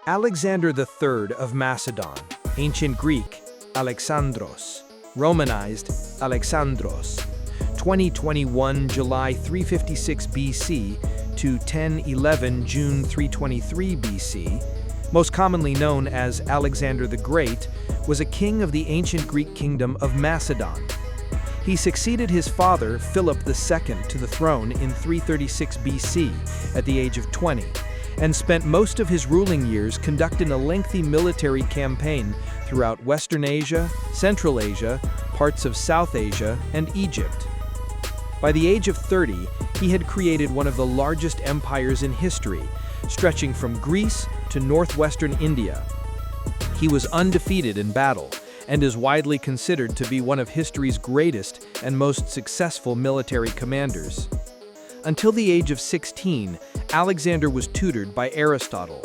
Alexander III of Macedon, ancient Greek, Alexandros, Romanized, Alexandros, 2021 July 356 BC to 1011 June 323 BC, most commonly known as Alexander the Great, was a king of the ancient Greek kingdom of Macedon. He succeeded his father, Philip II, to the throne in 336 BC at the age of 20, and spent most of his ruling years conducting a lengthy military campaign throughout Western Asia, Central Asia, parts of South Asia, and Egypt. By the age of 30, he had created one of the largest empires in history, stretching from Greece to northwestern India. He was undefeated in battle, and is widely considered to be one of history's greatest and most successful military commanders. Until the age of 16, Alexander was tutored by Aristotle.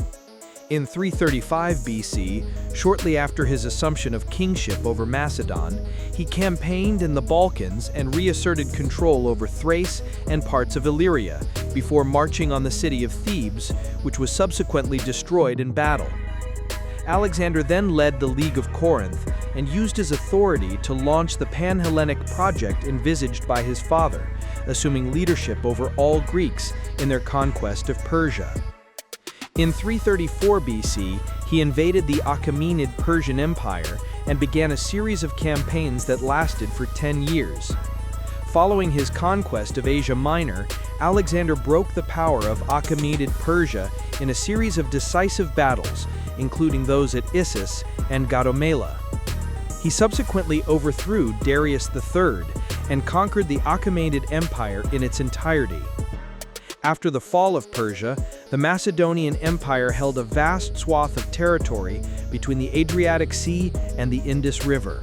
In 335 BC, shortly after his assumption of kingship over Macedon, he campaigned in the Balkans and reasserted control over Thrace and parts of Illyria, before marching on the city of Thebes, which was subsequently destroyed in battle. Alexander then led the League of Corinth and used his authority to launch the Pan-Hellenic project envisaged by his father, assuming leadership over all Greeks in their conquest of Persia. In 334 BC, he invaded the Achaemenid Persian Empire and began a series of campaigns that lasted for 10 years. Following his conquest of Asia Minor, Alexander broke the power of Achaemenid Persia in a series of decisive battles, including those at Issus and Gaugamela. He subsequently overthrew Darius III and conquered the Achaemenid Empire in its entirety. After the fall of Persia, the Macedonian Empire held a vast swath of territory between the Adriatic Sea and the Indus River.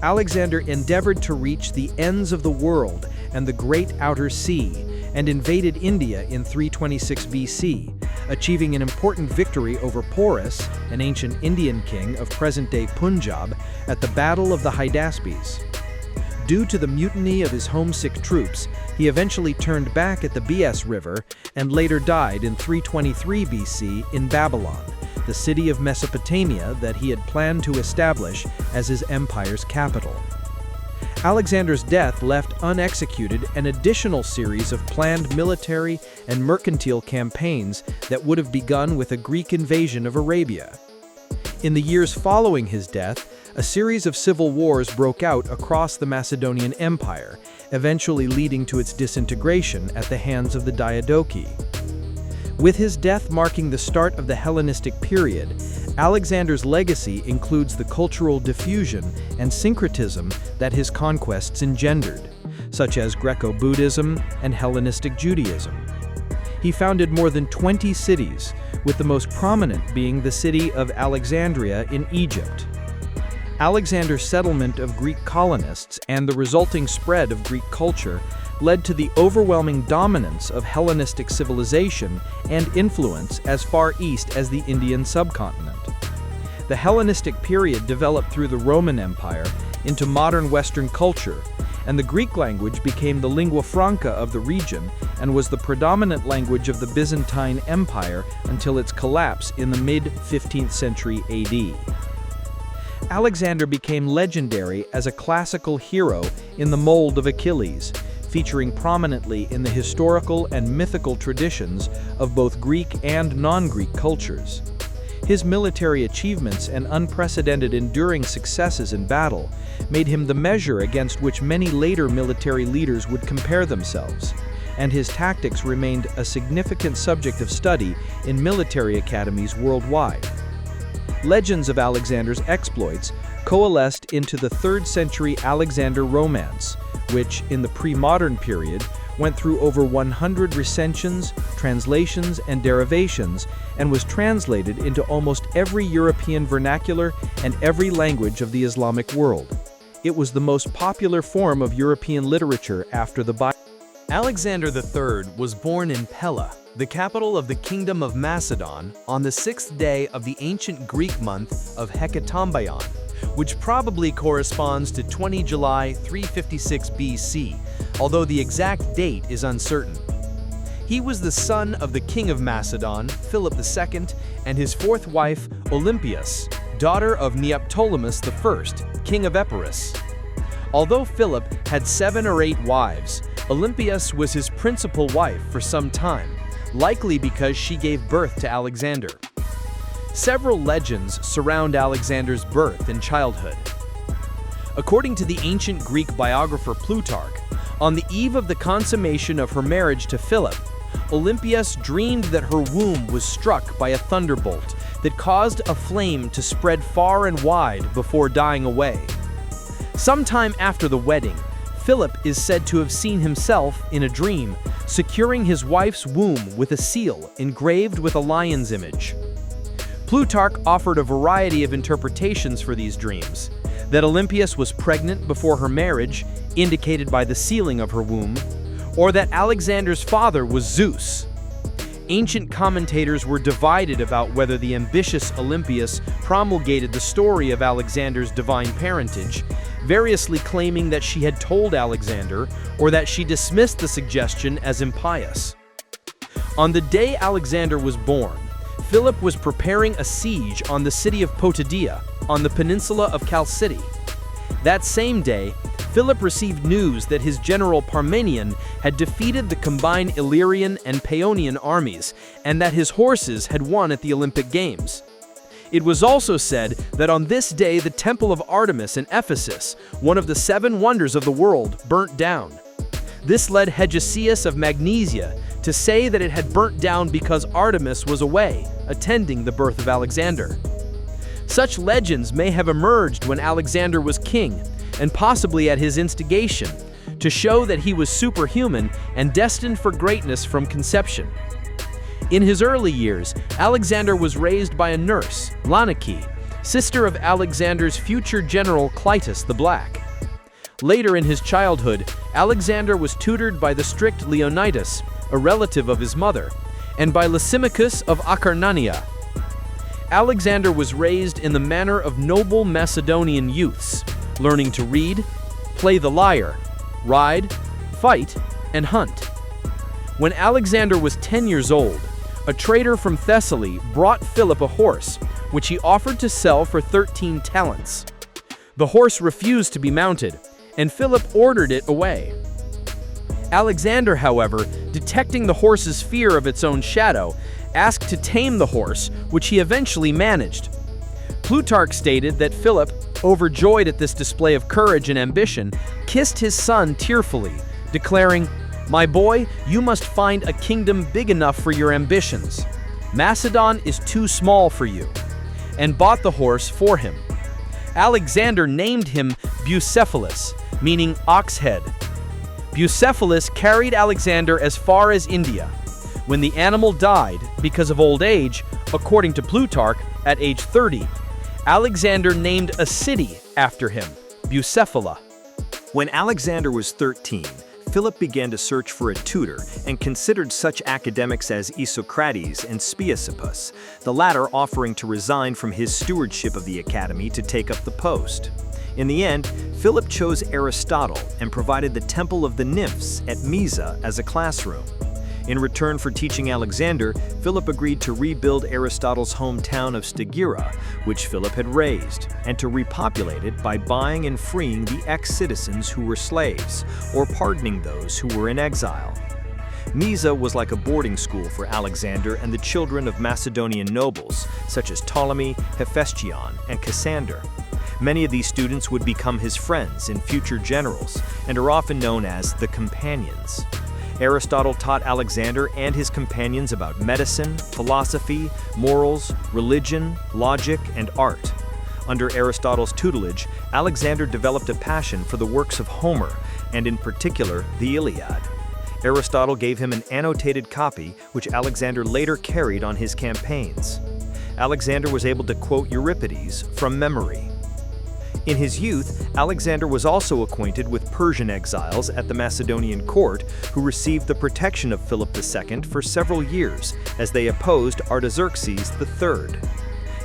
Alexander endeavored to reach the ends of the world and the Great Outer Sea, and invaded India in 326 BC, achieving an important victory over Porus, an ancient Indian king of present-day Punjab, at the Battle of the Hydaspes. Due to the mutiny of his homesick troops, he eventually turned back at the Bias River and later died in 323 BC in Babylon, the city of Mesopotamia that he had planned to establish as his empire's capital. Alexander's death left unexecuted an additional series of planned military and mercantile campaigns that would have begun with a Greek invasion of Arabia. In the years following his death, a series of civil wars broke out across the Macedonian Empire, eventually leading to its disintegration at the hands of the Diadochi. With his death marking the start of the Hellenistic period, Alexander's legacy includes the cultural diffusion and syncretism that his conquests engendered, such as Greco-Buddhism and Hellenistic Judaism. He founded more than 20 cities, with the most prominent being the city of Alexandria in Egypt. Alexander's settlement of Greek colonists and the resulting spread of Greek culture led to the overwhelming dominance of Hellenistic civilization and influence as far east as the Indian subcontinent. The Hellenistic period developed through the Roman Empire into modern Western culture, and the Greek language became the lingua franca of the region and was the predominant language of the Byzantine Empire until its collapse in the mid-15th century AD. Alexander became legendary as a classical hero in the mold of Achilles, featuring prominently in the historical and mythical traditions of both Greek and non-Greek cultures. His military achievements and unprecedented enduring successes in battle made him the measure against which many later military leaders would compare themselves, and his tactics remained a significant subject of study in military academies worldwide. Legends of Alexander's exploits coalesced into the 3rd century Alexander Romance, which, in the pre-modern period, went through over 100 recensions, translations, and derivations, and was translated into almost every European vernacular and every language of the Islamic world. It was the most popular form of European literature after the Bible. Alexander III was born in Pella, the capital of the Kingdom of Macedon, on the 6th day of the ancient Greek month of Hecatombion, which probably corresponds to 20 July 356 BC, although the exact date is uncertain. He was the son of the king of Macedon, Philip II, and his fourth wife, Olympias, daughter of Neoptolemus I, king of Epirus. Although Philip had 7 or 8 wives, Olympias was his principal wife for some time, likely because she gave birth to Alexander. Several legends surround Alexander's birth and childhood. According to the ancient Greek biographer Plutarch, on the eve of the consummation of her marriage to Philip, Olympias dreamed that her womb was struck by a thunderbolt that caused a flame to spread far and wide before dying away. Sometime after the wedding, Philip is said to have seen himself, in a dream, securing his wife's womb with a seal engraved with a lion's image. Plutarch offered a variety of interpretations for these dreams: that Olympias was pregnant before her marriage, indicated by the sealing of her womb, or that Alexander's father was Zeus. Ancient commentators were divided about whether the ambitious Olympias promulgated the story of Alexander's divine parentage, variously claiming that she had told Alexander, or that she dismissed the suggestion as impious. On the day Alexander was born, Philip was preparing a siege on the city of Potidaea, on the peninsula of Chalcidice. That same day, Philip received news that his general Parmenion had defeated the combined Illyrian and Paeonian armies, and that his horses had won at the Olympic Games. It was also said that on this day the Temple of Artemis in Ephesus, one of the 7 wonders of the world, burnt down. This led Hegesias of Magnesia to say that it had burnt down because Artemis was away, attending the birth of Alexander. Such legends may have emerged when Alexander was king, and possibly at his instigation, to show that he was superhuman and destined for greatness from conception. In his early years, Alexander was raised by a nurse, Lanike, sister of Alexander's future general Clytus the Black. Later in his childhood, Alexander was tutored by the strict Leonidas, a relative of his mother, and by Lysimachus of Acarnania. Alexander was raised in the manner of noble Macedonian youths, learning to read, play the lyre, ride, fight, and hunt. When Alexander was 10 years old, a trader from Thessaly brought Philip a horse, which he offered to sell for 13 talents. The horse refused to be mounted, and Philip ordered it away. Alexander, however, detecting the horse's fear of its own shadow, asked to tame the horse, which he eventually managed. Plutarch stated that Philip, overjoyed at this display of courage and ambition, kissed his son tearfully, declaring, "My boy, you must find a kingdom big enough for your ambitions. Macedon is too small for you," and bought the horse for him. Alexander named him Bucephalus, meaning ox head. Bucephalus carried Alexander as far as India. When the animal died, because of old age, according to Plutarch, at age 30, Alexander named a city after him, Bucephala. When Alexander was 13, Philip began to search for a tutor and considered such academics as Isocrates and Speusippus, the latter offering to resign from his stewardship of the academy to take up the post. In the end, Philip chose Aristotle and provided the Temple of the Nymphs at Mysa as a classroom. In return for teaching Alexander, Philip agreed to rebuild Aristotle's hometown of Stagira, which Philip had razed, and to repopulate it by buying and freeing the ex-citizens who were slaves, or pardoning those who were in exile. Mysa was like a boarding school for Alexander and the children of Macedonian nobles, such as Ptolemy, Hephaestion, and Cassander. Many of these students would become his friends and future generals, and are often known as the companions. Aristotle taught Alexander and his companions about medicine, philosophy, morals, religion, logic, and art. Under Aristotle's tutelage, Alexander developed a passion for the works of Homer, and in particular, the Iliad. Aristotle gave him an annotated copy, which Alexander later carried on his campaigns. Alexander was able to quote Euripides from memory. In his youth, Alexander was also acquainted with Persian exiles at the Macedonian court who received the protection of Philip II for several years as they opposed Artaxerxes III.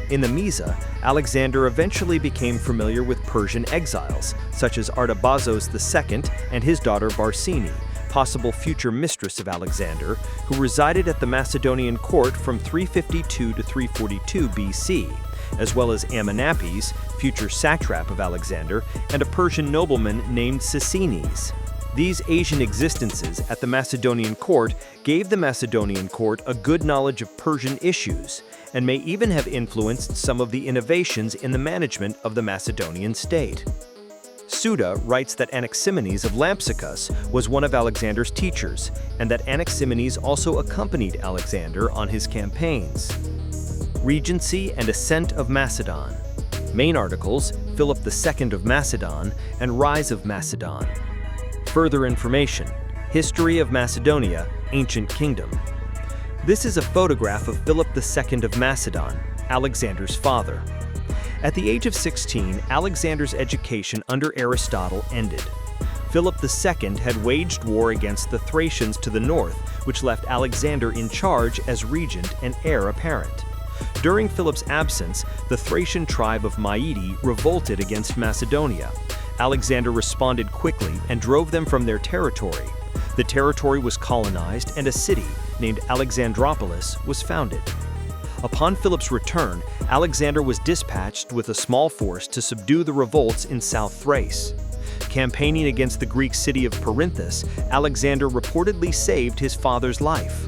In the Mysa, Alexander eventually became familiar with Persian exiles, such as Artabazos II and his daughter Barsine, possible future mistress of Alexander, who resided at the Macedonian court from 352 to 342 BC, as well as Amenapes, future satrap of Alexander, and a Persian nobleman named Sisinnes. These Asian existences at the Macedonian court gave the Macedonian court a good knowledge of Persian issues, and may even have influenced some of the innovations in the management of the Macedonian state. Suda writes that Anaximenes of Lampsacus was one of Alexander's teachers, and that Anaximenes also accompanied Alexander on his campaigns. Regency and Ascent of Macedon. Main articles: Philip II of Macedon and Rise of Macedon. Further information: History of Macedonia, Ancient Kingdom. This is a photograph of Philip II of Macedon, Alexander's father. At the age of 16, Alexander's education under Aristotle ended. Philip II had waged war against the Thracians to the north, which left Alexander in charge as regent and heir apparent. During Philip's absence, the Thracian tribe of Maedi revolted against Macedonia. Alexander responded quickly and drove them from their territory. The territory was colonized, and a city named Alexandropolis was founded. Upon Philip's return, Alexander was dispatched with a small force to subdue the revolts in South Thrace. Campaigning against the Greek city of Perinthus, Alexander reportedly saved his father's life.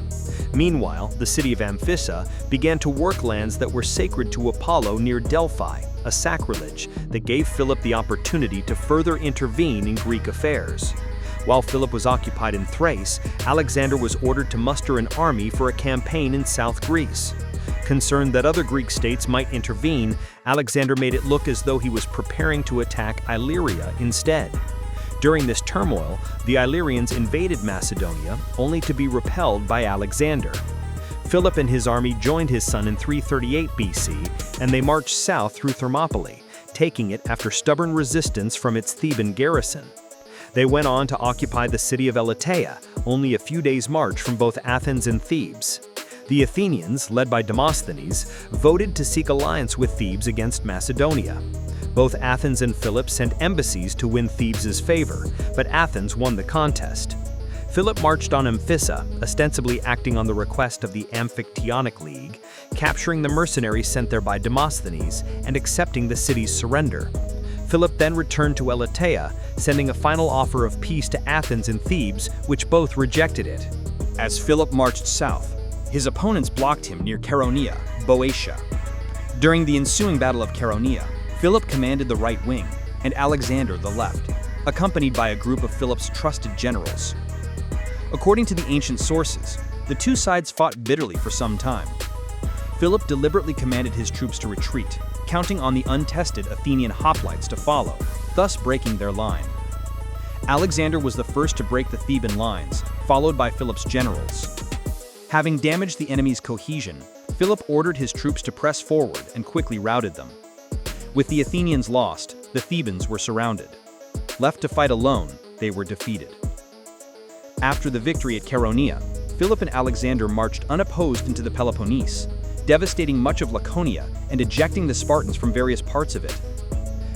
Meanwhile, the city of Amphissa began to work lands that were sacred to Apollo near Delphi, a sacrilege that gave Philip the opportunity to further intervene in Greek affairs. While Philip was occupied in Thrace, Alexander was ordered to muster an army for a campaign in South Greece. Concerned that other Greek states might intervene, Alexander made it look as though he was preparing to attack Illyria instead. During this turmoil, the Illyrians invaded Macedonia, only to be repelled by Alexander. Philip and his army joined his son in 338 BC, and they marched south through Thermopylae, taking it after stubborn resistance from its Theban garrison. They went on to occupy the city of Elatea, only a few days' march from both Athens and Thebes. The Athenians, led by Demosthenes, voted to seek alliance with Thebes against Macedonia. Both Athens and Philip sent embassies to win Thebes' favor, but Athens won the contest. Philip marched on Amphissa, ostensibly acting on the request of the Amphictyonic League, capturing the mercenaries sent there by Demosthenes and accepting the city's surrender. Philip then returned to Elatea, sending a final offer of peace to Athens and Thebes, which both rejected it. As Philip marched south, his opponents blocked him near Chaeronea, Boeotia. During the ensuing Battle of Chaeronea, Philip commanded the right wing, and Alexander the left, accompanied by a group of Philip's trusted generals. According to the ancient sources, the two sides fought bitterly for some time. Philip deliberately commanded his troops to retreat, counting on the untested Athenian hoplites to follow, thus breaking their line. Alexander was the first to break the Theban lines, followed by Philip's generals. Having damaged the enemy's cohesion, Philip ordered his troops to press forward and quickly routed them. With the Athenians lost, the Thebans were surrounded. Left to fight alone, they were defeated. After the victory at Chaeronea, Philip and Alexander marched unopposed into the Peloponnese, devastating much of Laconia and ejecting the Spartans from various parts of it.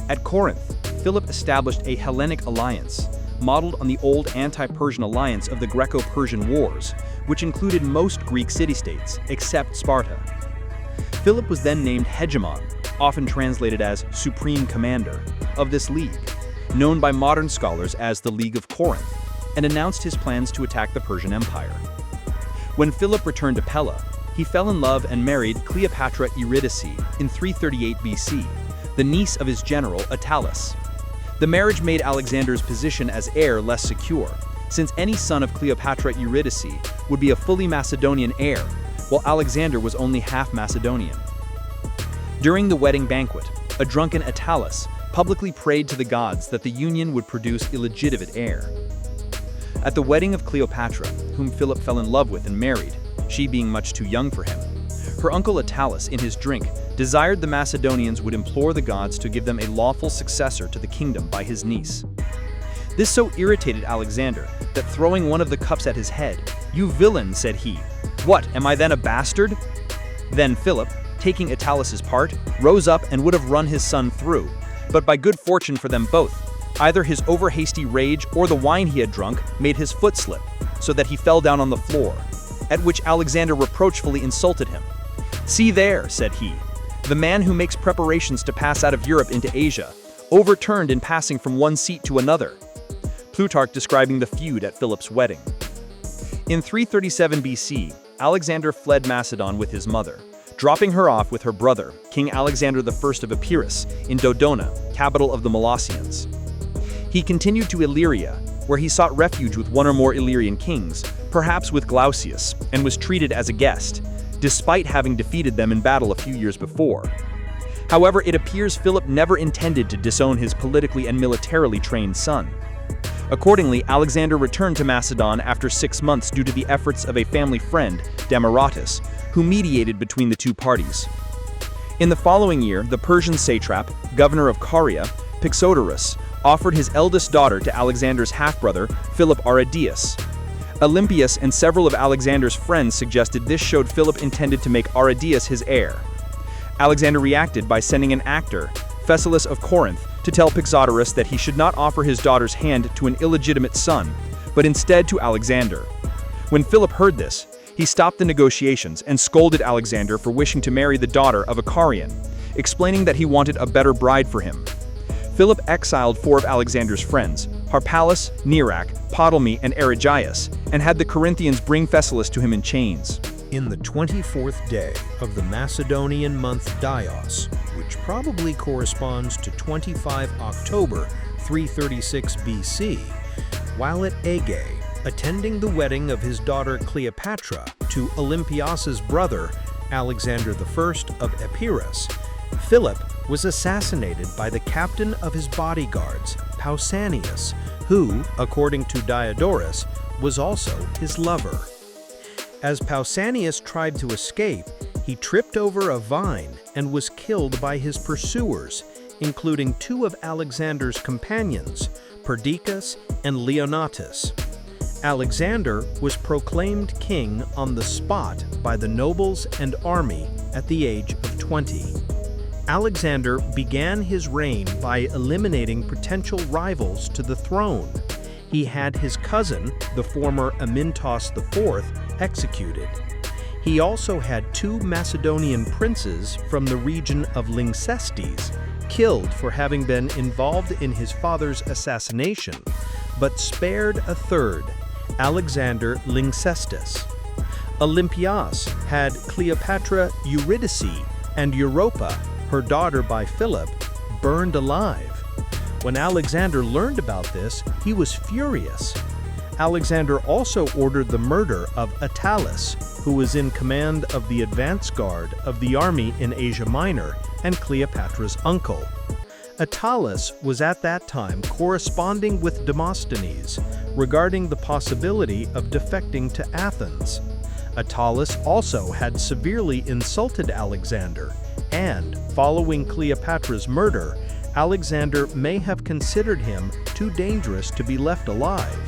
At Corinth, Philip established a Hellenic alliance, modeled on the old anti-Persian alliance of the Greco-Persian Wars, which included most Greek city-states, except Sparta. Philip was then named hegemon, often translated as supreme commander, of this league, known by modern scholars as the League of Corinth, and announced his plans to attack the Persian Empire. When Philip returned to Pella, he fell in love and married Cleopatra Eurydice in 338 BC, the niece of his general Attalus. The marriage made Alexander's position as heir less secure, since any son of Cleopatra Eurydice would be a fully Macedonian heir, while Alexander was only half Macedonian. During the wedding banquet, a drunken Attalus publicly prayed to the gods that the union would produce illegitimate heir. At the wedding of Cleopatra, whom Philip fell in love with and married, she being much too young for him, her uncle Attalus, in his drink, desired the Macedonians would implore the gods to give them a lawful successor to the kingdom by his niece. This so irritated Alexander that, throwing one of the cups at his head, "You villain," said he, "what, am I then a bastard?" Then Philip, taking Attalus's part, rose up and would have run his son through, but by good fortune for them both, Either his over-hasty rage or the wine he had drunk made his foot slip, so that he fell down on the floor, at which Alexander reproachfully insulted him. "See there," said he, "the man who makes preparations to pass out of Europe into Asia, overturned in passing from one seat to another." Plutarch describing the feud at Philip's wedding. In 337 BC, Alexander fled Macedon with his mother, dropping her off with her brother, King Alexander I of Epirus, in Dodona, capital of the Molossians. He continued to Illyria, where he sought refuge with one or more Illyrian kings, perhaps with Glaucius, and was treated as a guest, despite having defeated them in battle a few years before. However, it appears Philip never intended to disown his politically and militarily trained son. Accordingly, Alexander returned to Macedon after 6 months due to the efforts of a family friend, Demaratus, who mediated between the two parties. In the following year, the Persian satrap, governor of Caria, Pixodorus, offered his eldest daughter to Alexander's half-brother, Philip Aridaeus. Olympias and several of Alexander's friends suggested this showed Philip intended to make Aridaeus his heir. Alexander reacted by sending an actor, Phasaelus of Corinth, to tell Pixodorus that he should not offer his daughter's hand to an illegitimate son, but instead to Alexander. When Philip heard this, he stopped the negotiations and scolded Alexander for wishing to marry the daughter of a Carian, explaining that he wanted a better bride for him. Philip exiled 4 of Alexander's friends, Harpalus, Nearach, Ptolemy, and Arigius, and had the Corinthians bring Phasaelus to him in chains. In the 24th day of the Macedonian month Dios, which probably corresponds to 25 October 336 BC, while at Aegae, attending the wedding of his daughter Cleopatra to Olympias's brother, Alexander I of Epirus, Philip was assassinated by the captain of his bodyguards, Pausanias, who, according to Diodorus, was also his lover. As Pausanias tried to escape, he tripped over a vine and was killed by his pursuers, including 2 of Alexander's companions, Perdiccas and Leonatus. Alexander was proclaimed king on the spot by the nobles and army at the age of 20. Alexander began his reign by eliminating potential rivals to the throne. He had his cousin, the former Amyntas IV, executed. He also had 2 Macedonian princes from the region of Lyncestes killed for having been involved in his father's assassination, but spared a third, Alexander Lyncestis. Olympias had Cleopatra Eurydice and Europa, her daughter by Philip, burned alive. When Alexander learned about this, he was furious. Alexander also ordered the murder of Attalus, who was in command of the advance guard of the army in Asia Minor and Cleopatra's uncle. Attalus was at that time corresponding with Demosthenes regarding the possibility of defecting to Athens. Attalus also had severely insulted Alexander, and, following Cleopatra's murder, Alexander may have considered him too dangerous to be left alive.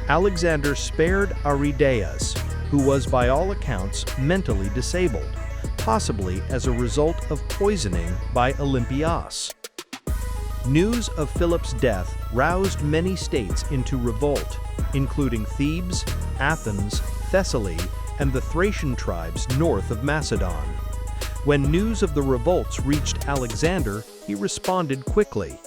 Alexander spared Aridaeus, who was by all accounts mentally disabled, possibly as a result of poisoning by Olympias. News of Philip's death roused many states into revolt, including Thebes, Athens, Thessaly, and the Thracian tribes north of Macedon. When news of the revolts reached Alexander, he responded quickly.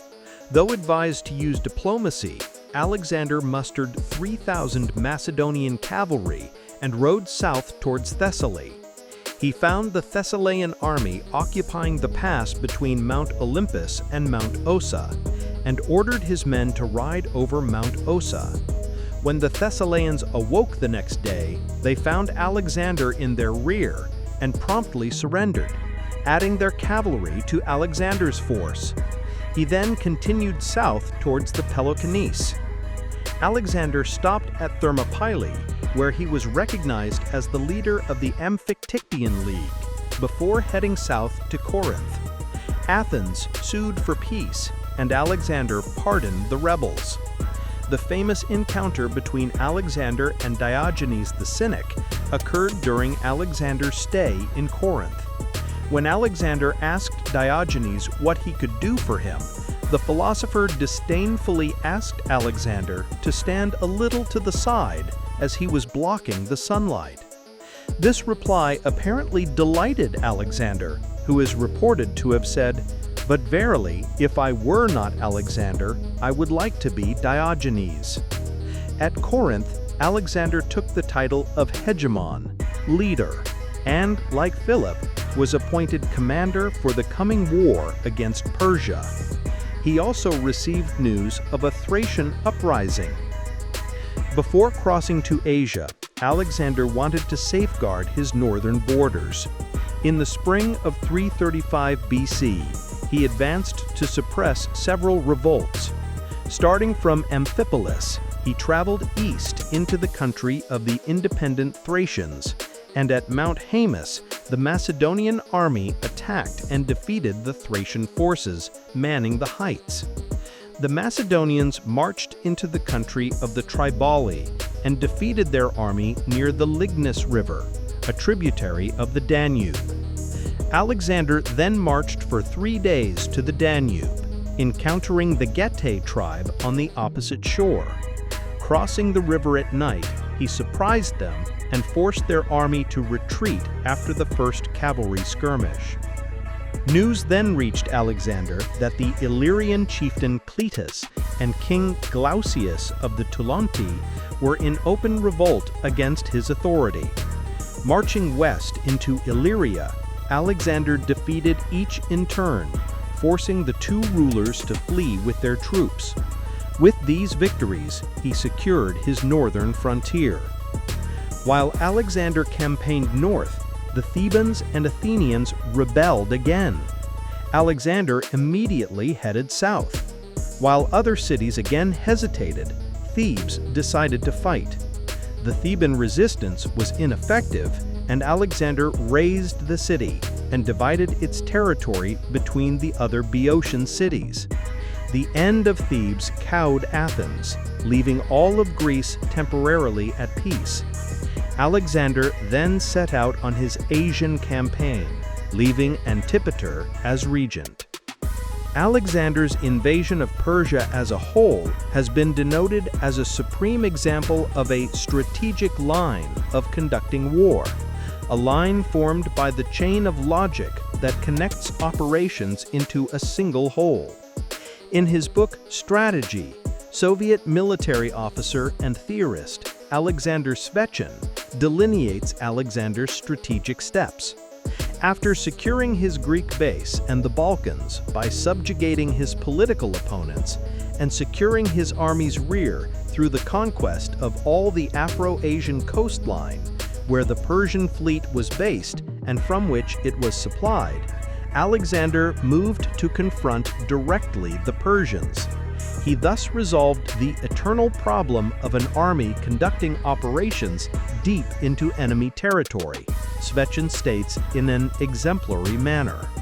Though advised to use diplomacy, Alexander mustered 3,000 Macedonian cavalry and rode south towards Thessaly. He found the Thessalian army occupying the pass between Mount Olympus and Mount Ossa, and ordered his men to ride over Mount Ossa. When the Thessalians awoke the next day, they found Alexander in their rear and promptly surrendered, adding their cavalry to Alexander's force. He then continued south towards the Peloponnese. Alexander stopped at Thermopylae, where he was recognized as the leader of the Amphictyon League, before heading south to Corinth. Athens sued for peace, and Alexander pardoned the rebels. The famous encounter between Alexander and Diogenes the Cynic occurred during Alexander's stay in Corinth. When Alexander asked Diogenes what he could do for him, the philosopher disdainfully asked Alexander to stand a little to the side as he was blocking the sunlight. This reply apparently delighted Alexander, who is reported to have said, "But verily, if I were not Alexander, I would like to be Diogenes." At Corinth, Alexander took the title of hegemon, leader, and, like Philip, was appointed commander for the coming war against Persia. He also received news of a Thracian uprising. Before crossing to Asia, Alexander wanted to safeguard his northern borders. In the spring of 335 BC, he advanced to suppress several revolts. Starting from Amphipolis, he traveled east into the country of the independent Thracians, and at Mount Haemus, the Macedonian army attacked and defeated the Thracian forces manning the heights. The Macedonians marched into the country of the Triballi and defeated their army near the Lignus River, a tributary of the Danube. Alexander then marched for 3 days to the Danube, encountering the Getae tribe on the opposite shore. Crossing the river at night, he surprised them and forced their army to retreat after the first cavalry skirmish. News then reached Alexander that the Illyrian chieftain Cletus and King Glaucius of the Tulanti were in open revolt against his authority. Marching west into Illyria, Alexander defeated each in turn, forcing the two rulers to flee with their troops. With these victories, he secured his northern frontier. While Alexander campaigned north, the Thebans and Athenians rebelled again. Alexander immediately headed south. While other cities again hesitated, Thebes decided to fight. The Theban resistance was ineffective, and Alexander razed the city and divided its territory between the other Boeotian cities. The end of Thebes cowed Athens, leaving all of Greece temporarily at peace. Alexander then set out on his Asian campaign, leaving Antipater as regent. Alexander's invasion of Persia as a whole has been denoted as a supreme example of a strategic line of conducting war, a line formed by the chain of logic that connects operations into a single whole. In his book Strategy, Soviet military officer and theorist Alexander Svechin delineates Alexander's strategic steps. After securing his Greek base and the Balkans by subjugating his political opponents and securing his army's rear through the conquest of all the Afro-Asian coastline, where the Persian fleet was based and from which it was supplied, Alexander moved to confront directly the Persians. He thus resolved the eternal problem of an army conducting operations deep into enemy territory, Svechin states in an exemplary manner.